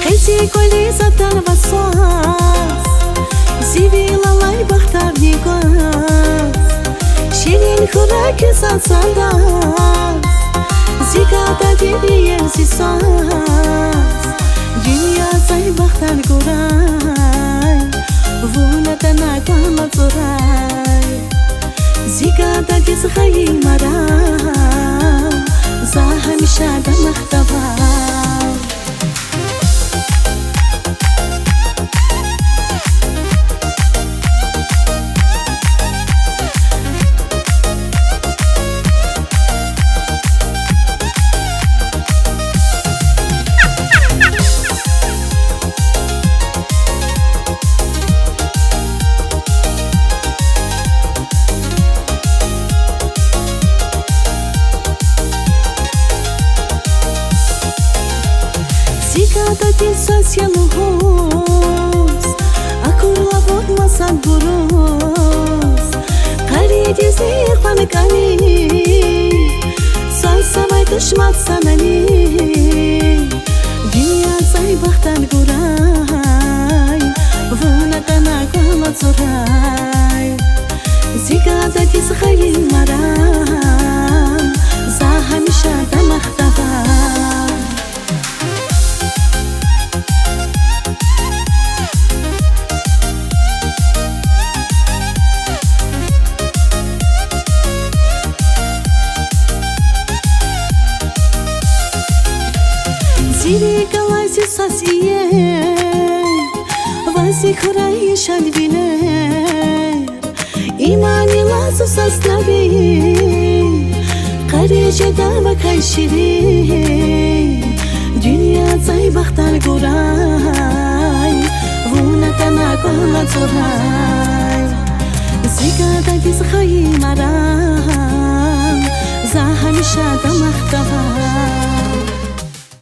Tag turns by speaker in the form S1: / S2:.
S1: خیزی کلی زدن وسواس زیبیل لای بختر نیگاز شیرین خوراک سازنداز زیگادا دیدیم زیساز دنیا زای بختر گورای وونتا نگانا زورای زیگادا دیز خیلی مرام زا همیشه دمختبام Zigada din sasialu hos Akurla vodma san guros Qari dizi qanqani Salsamay dushmat sanani Dünya zay baxtan guray Vunatana qala zoray Zigada diz khayli maram Za hamisha damaxtabar Ziri galazi sasiye Vazi khurayi shadviler İmani lazu saslavi Qarice dava kayshiri Dünya zay baxtar guray Vunatana qala zoray Zigada diz khayi maram Za hamisha damaxtabar